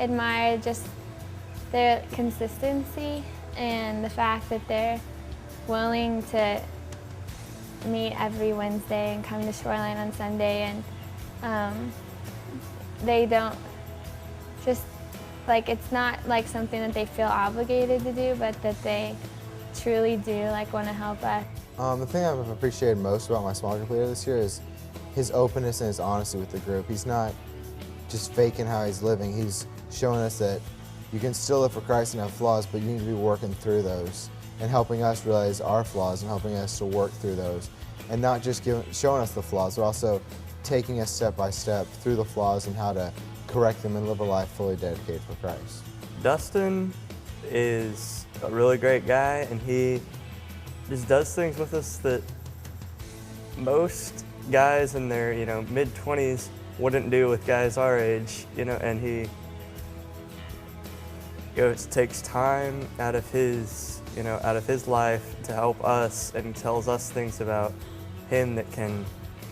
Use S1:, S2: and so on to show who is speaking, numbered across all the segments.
S1: admire just their consistency and the fact that they're willing to meet every Wednesday and come to Shoreline on Sunday, and they don't just, like, it's not like something that they feel obligated to do, but that they truly do, like, want to help us.
S2: The thing I've appreciated most about my small group leader this year is his openness and his honesty with the group. He's not just faking how he's living. He's showing us that you can still live for Christ and have flaws, but you need to be working through those and helping us realize our flaws and helping us to work through those. And not just showing us the flaws, but also taking us step by step through the flaws and how to correct them and live a life fully dedicated for Christ.
S3: Dustin is a really great guy, and he just does things with us that most guys in their mid-20s wouldn't do with guys our age, and he takes time out of his life to help us, and he tells us things about him that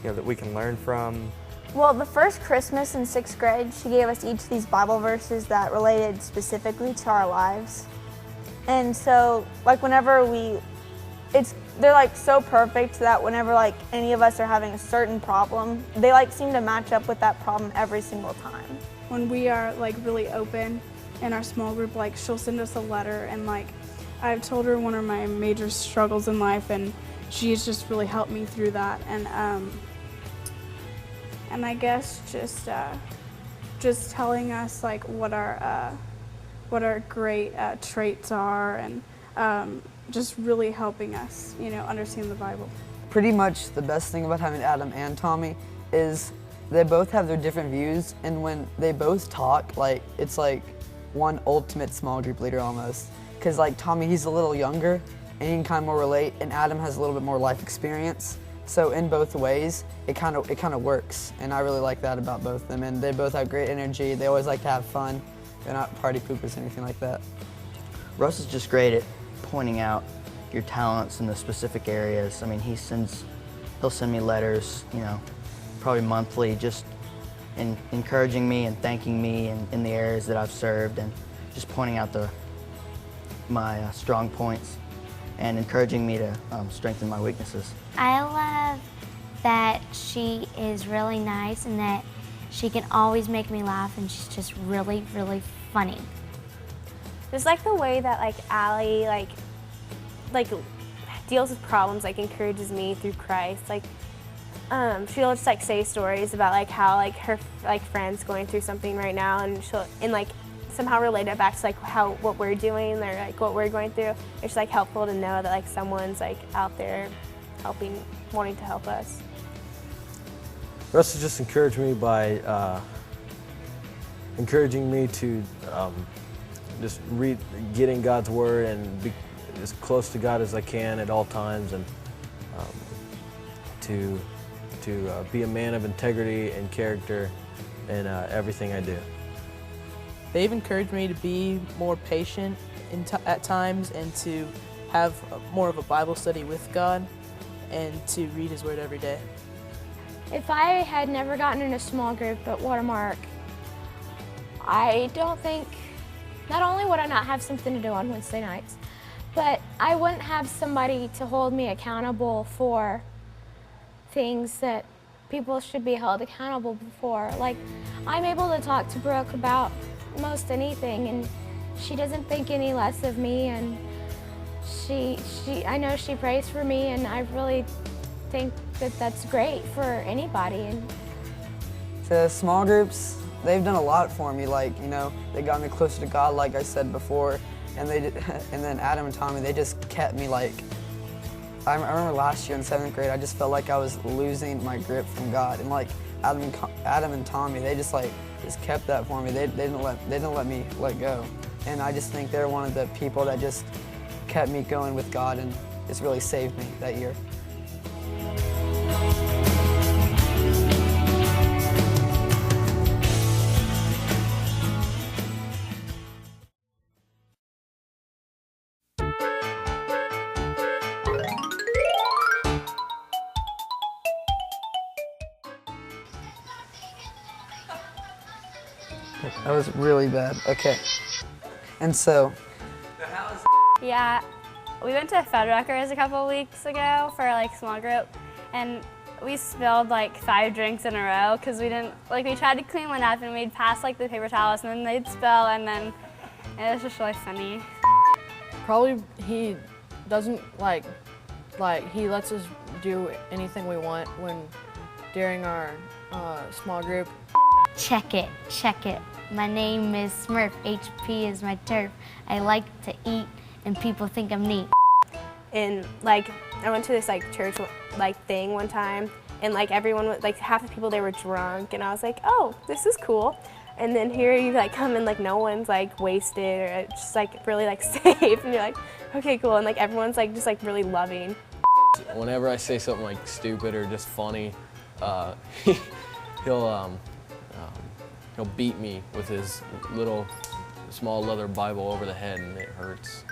S3: that we can learn from.
S4: Well, the first Christmas in 6th grade, she gave us each these Bible verses that related specifically to our lives. And so, like, whenever they're like so perfect that whenever like any of us are having a certain problem, they like seem to match up with that problem every single time.
S5: When we are like really open in our small group, like she'll send us a letter, and like I've told her one of my major struggles in life, and she's just really helped me through that. And I guess just telling us like what our great traits are, and just really helping us, understand the Bible.
S6: Pretty much the best thing about having Adam and Tommy is they both have their different views, and when they both talk, like, it's like one ultimate small group leader almost. Because like Tommy, he's a little younger and he can kind of more relate, and Adam has a little bit more life experience. So in both ways, it kind of works, and I really like that about both of them. And they both have great energy. They always like to have fun. They're not party poopers or anything like that.
S7: Russ is just great at pointing out your talents in the specific areas. I mean, he'll send me letters, probably monthly, just encouraging me and thanking me in the areas that I've served, and just pointing out my strong points and encouraging me to strengthen my weaknesses.
S8: I love that she is really nice and that she can always make me laugh, and she's just really, really funny.
S9: Just like the way that like Allie like deals with problems, like encourages me through Christ. Like she'll just like say stories about like how like her like friends going through something right now, and she'll like somehow relate it back to like what we're doing or like what we're going through. It's like helpful to know that like someone's like out there helping, wanting to help us.
S10: Russ has just encouraged me by encouraging me to just get in God's Word and be as close to God as I can at all times, and to be a man of integrity and character in everything I do.
S11: They've encouraged me to be more patient at times, and to have more of a Bible study with God, and to read His Word every day.
S1: If I had never gotten in a small group at Watermark, I don't think, not only would I not have something to do on Wednesday nights, but I wouldn't have somebody to hold me accountable for things that people should be held accountable for. Like, I'm able to talk to Brooke about most anything, and she doesn't think any less of me, and I know she prays for me, and I really think that that's great for anybody. And
S6: the small groups, they've done a lot for me. Like, they got me closer to God, like I said before, and then Adam and Tommy, they just kept me like, I remember last year in 7th grade, I just felt like I was losing my grip from God, and like Adam and Tommy, they just kept that for me. They didn't let me let go, and I just think they're one of the people that just kept me going with God, and it's really saved me that year. That was really bad. Okay. And so,
S9: Yeah, we went to Fuddruckers a couple weeks ago for like small group, and we spilled like 5 drinks in a row because we didn't, like we tried to clean one up and we'd pass like the paper towels and then they'd spill and then it was just really funny.
S12: Probably he doesn't like he lets us do anything we want when during our small group.
S8: Check it, check it. My name is Smurf. HP is my turf. I like to eat and people think I'm neat.
S9: And like I went to this like church like thing one time, and like everyone was like half the people they were drunk, and I was like, oh, this is cool. And then here you like come and like no one's like wasted or just like really like safe, and you're like, okay, cool, and like everyone's like just like really loving.
S10: Whenever I say something like stupid or just funny, he'll beat me with his little small leather Bible over the head, and it hurts.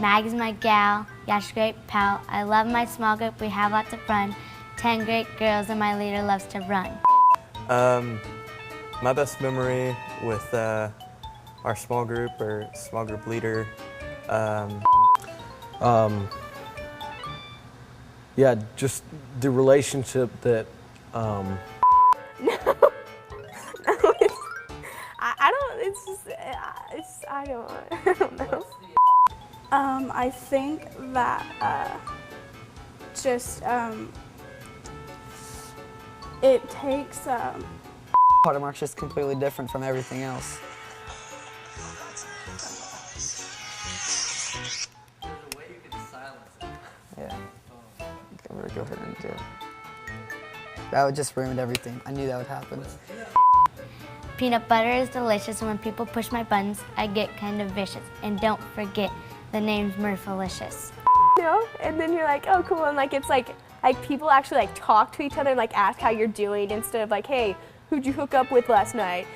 S8: Mag is my gal, Yash great pal. I love my small group, we have lots of fun. 10 great girls and my leader loves to run.
S3: My best memory with our small group or small group leader.
S10: Yeah, just the relationship that.
S9: No, I don't. It's just. I don't know.
S5: I think that it takes.
S6: Watermark's just completely different from everything else. Yeah. Go ahead and do it. That would just ruin everything. I knew that would happen.
S8: Peanut butter is delicious, and when people push my buttons, I get kind of vicious. And don't forget, the name's Murphalicious.
S9: You know, and then you're like, oh, cool, and like it's like people actually like talk to each other and like ask how you're doing instead of like, hey, who'd you hook up with last night?